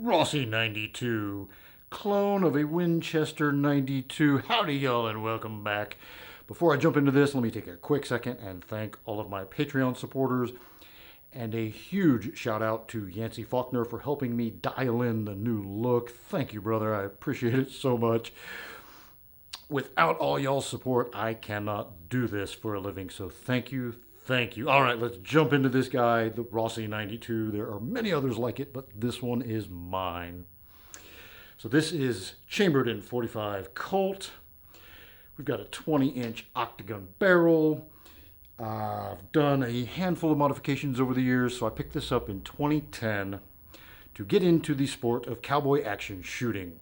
Rossi 92, clone of a Winchester 92. Howdy, y'all, and welcome back. Before I jump into this, let me take a quick second and thank all of my Patreon supporters. And a huge shout out to Yancey Faulkner for helping me dial in the new look. Thank you, brother. I appreciate it so much. Without all y'all's support, I cannot do this for a living. So thank you. Thank you. All right, let's jump into this guy, the Rossi 92. There are many others like it, but this one is mine. So this is chambered in 45 Colt. We've got a 20-inch octagon barrel. I've done a handful of modifications over the years, so I picked this up in 2010 to get into the sport of cowboy action shooting.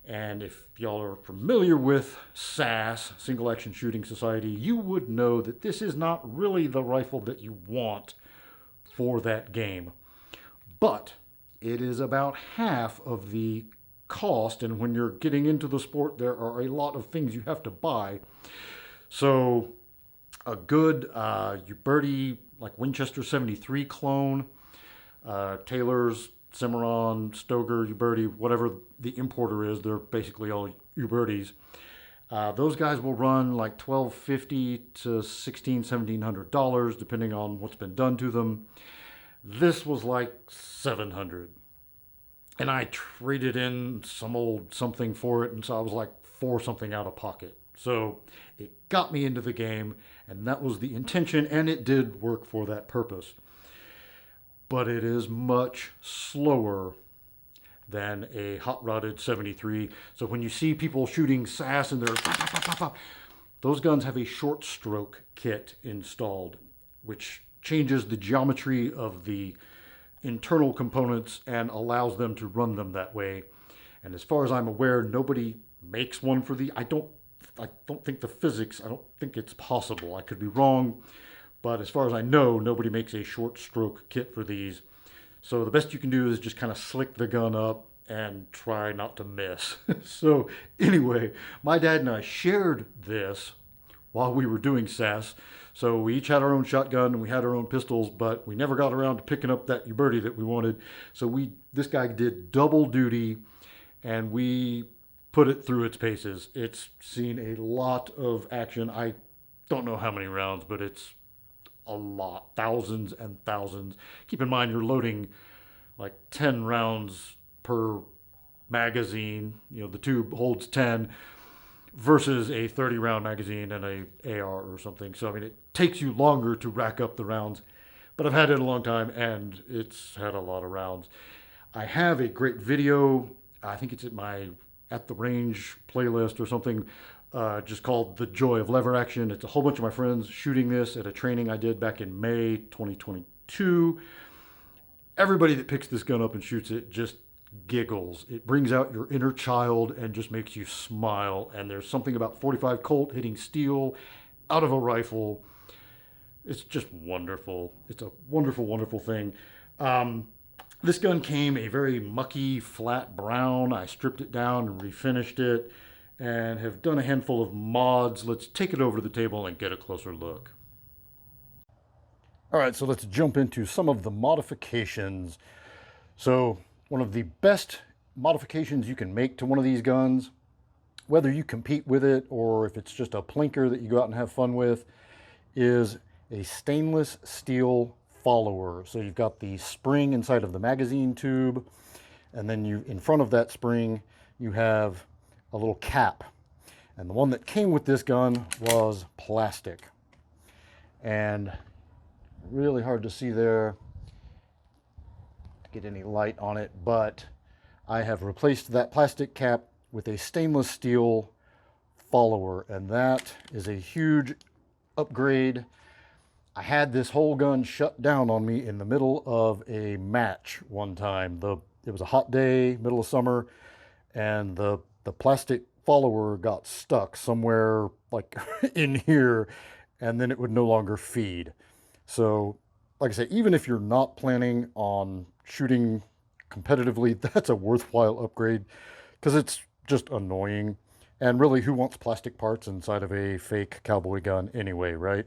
And if y'all are familiar with SAS, Single Action Shooting Society, you would know that this is not really the rifle that you want for that game. But it is about half of the cost, and when you're getting into the sport, there are a lot of things you have to buy. So a good Uberti, like Winchester 73 clone, Taylor's, Cimarron, Stoeger, Uberti, whatever the importer is, they're basically all Ubertis. Those guys will run like $1,250 to $1,700, depending on what's been done to them. This was like $700, and I traded in some old something for it, and so I was like four something out of pocket. So it got me into the game, and that was the intention, and it did work for that purpose. But it is much slower than a hot-rodded 73. So when you see people shooting SAS and they're pop, pop, pop, pop, pop, those guns have a short stroke kit installed, which changes the geometry of the internal components and allows them to run them that way. And as far as I'm aware, nobody makes one for the. I don't think the physics. I don't think it's possible. I could be wrong. But as far as I know, nobody makes a short stroke kit for these. So the best you can do is just kind of slick the gun up and try not to miss. So anyway, my dad and I shared this while we were doing SAS. So we each had our own shotgun and we had our own pistols, but we never got around to picking up that Uberti that we wanted. So this guy did double duty, and we put it through its paces. It's seen a lot of action. I don't know how many rounds, but it's a lot, thousands and thousands. Keep in mind, you're loading like 10 rounds per magazine. You know, the tube holds 10 versus a 30 round magazine and a AR or something. So, I mean, it takes you longer to rack up the rounds, but I've had it a long time and it's had a lot of rounds. I have a great video. I think it's at the range playlist or something, just called The Joy of Lever Action. It's a whole bunch of my friends shooting this at a training I did back in May 2022. Everybody that picks this gun up and shoots it just giggles. It brings out your inner child and just makes you smile. And there's something about 45 Colt hitting steel out of a rifle. It's just wonderful. It's a wonderful, wonderful thing. This gun came a very mucky, flat brown. I stripped it down and refinished it, and have done a handful of mods. Let's take it over to the table and get a closer look. All right, so let's jump into some of the modifications. So one of the best modifications you can make to one of these guns, whether you compete with it or if it's just a plinker that you go out and have fun with, is a stainless steel follower. So you've got the spring inside of the magazine tube, and then in front of that spring, you have a little cap. And the one that came with this gun was plastic. And really hard to see there to get any light on it, but I have replaced that plastic cap with a stainless steel follower, and that is a huge upgrade. I had this whole gun shut down on me in the middle of a match one time. It was a hot day, middle of summer, and the plastic follower got stuck somewhere like in here, and then it would no longer feed. So, like I say, even if you're not planning on shooting competitively, that's a worthwhile upgrade because it's just annoying. And really, who wants plastic parts inside of a fake cowboy gun anyway, right?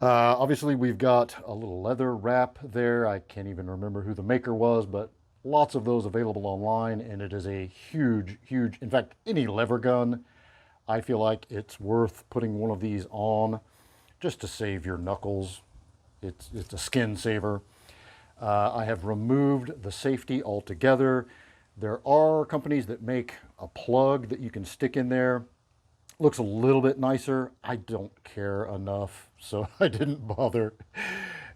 Obviously, we've got a little leather wrap there. I can't even remember who the maker was, but Lots of those available online, and it is a huge, huge, in fact, any lever gun, I feel like it's worth putting one of these on just to save your knuckles. It's a skin saver. I have removed the safety altogether. There are companies that make a plug that you can stick in there. Looks a little bit nicer. I don't care enough, so I didn't bother.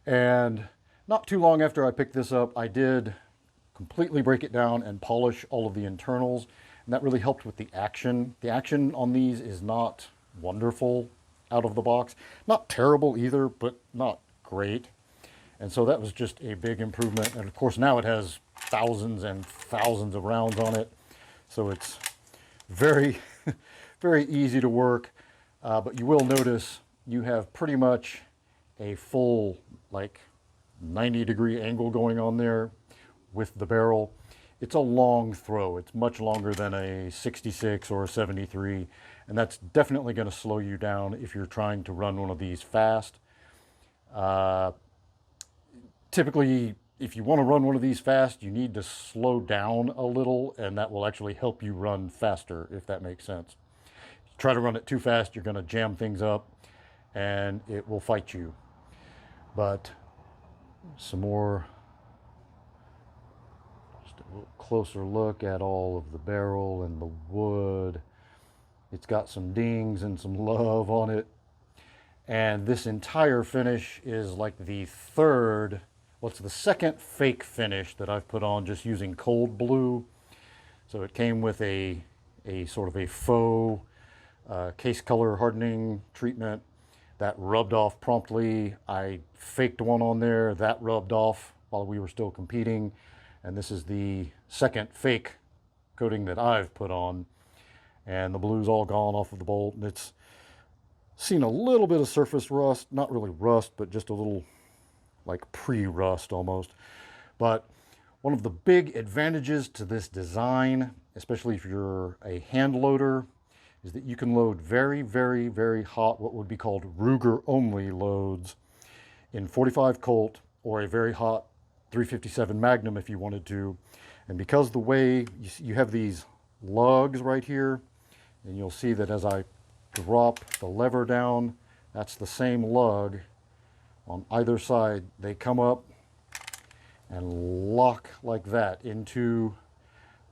And not too long after I picked this up, I did completely break it down and polish all of the internals, and that really helped with the action. The action on these is not wonderful out of the box. Not terrible either, but not great. And so that was just a big improvement. And of course now it has thousands and thousands of rounds on it. So it's very, very easy to work. But you will notice you have pretty much a full like 90-degree angle going on there with the barrel. It's a long throw. It's much longer than a 66 or a 73. And that's definitely going to slow you down if you're trying to run one of these fast. Typically, if you want to run one of these fast, you need to slow down a little, and that will actually help you run faster, if that makes sense. Try to run it too fast, you're going to jam things up, and it will fight you. But some more, just a little closer look at all of the barrel and the wood. It's got some dings and some love on it. And this entire finish is like the third, well, it's the second fake finish that I've put on just using cold blue. So it came with a sort of a faux case color hardening treatment that rubbed off promptly. I faked one on there that rubbed off while we were still competing. And this is the second fake coating that I've put on. And the blue's all gone off of the bolt. And it's seen a little bit of surface rust, not really rust, but just a little like pre-rust almost. But one of the big advantages to this design, especially if you're a hand loader, is that you can load very, very, very hot, what would be called Ruger only loads in 45 Colt or a very hot 357 Magnum if you wanted to. And because the way you have these lugs right here, and you'll see that as I drop the lever down, that's the same lug on either side. They come up and lock like that into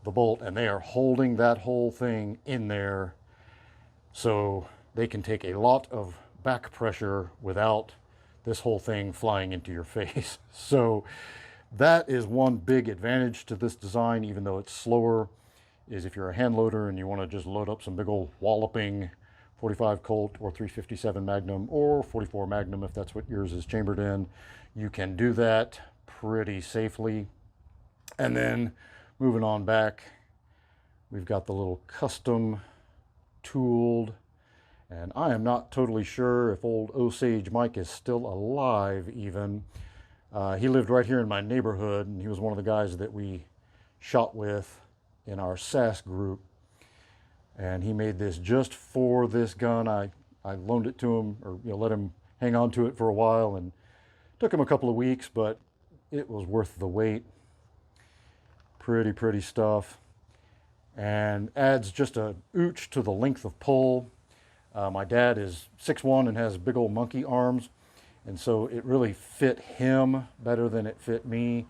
the bolt, and they are holding that whole thing in there so they can take a lot of back pressure without this whole thing flying into your face. So that is one big advantage to this design, even though it's slower, is if you're a hand loader and you want to just load up some big old walloping 45 Colt or 357 Magnum or 44 Magnum, if that's what yours is chambered in, you can do that pretty safely. And then moving on back, we've got the little custom tooled, and I am not totally sure if old Osage Mike is still alive even. He lived right here in my neighborhood, and he was one of the guys that we shot with in our SAS group. And he made this just for this gun. I loaned it to him, or let him hang on to it for a while, and took him a couple of weeks, but it was worth the wait. Pretty stuff. And adds just a ooch to the length of pull. My dad is 6'1" and has big old monkey arms, and so it really fit him better than it fit me,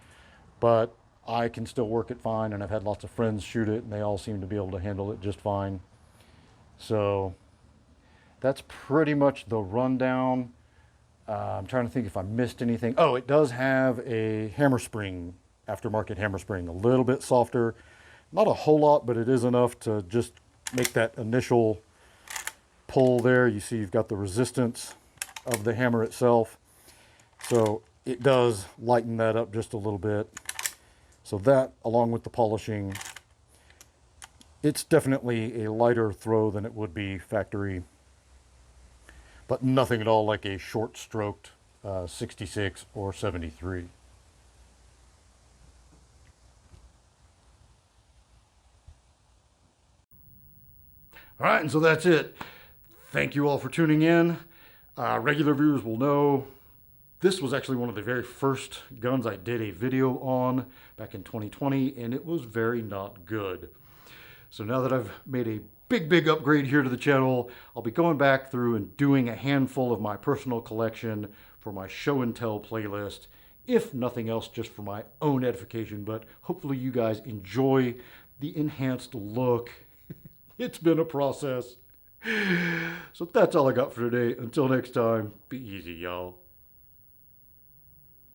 but I can still work it fine, and I've had lots of friends shoot it, and they all seem to be able to handle it just fine. So that's pretty much the rundown. I'm trying to think if I missed anything. Oh, it does have a hammer spring, aftermarket hammer spring, a little bit softer. Not a whole lot, but it is enough to just make that initial pull there. You see you've got the resistance of the hammer itself. So it does lighten that up just a little bit. So that, along with the polishing, it's definitely a lighter throw than it would be factory, but nothing at all like a short-stroked 66 or 73. All right, and so that's it. Thank you all for tuning in. Regular viewers will know This was actually one of the very first guns I did a video on back in 2020, and it was very not good. So now that I've made a big upgrade here to the channel, I'll be going back through and doing a handful of my personal collection for my show and tell playlist, if nothing else, just for my own edification. But hopefully you guys enjoy the enhanced look. It's been a process. So that's all I got for today. Until next time, be easy, y'all.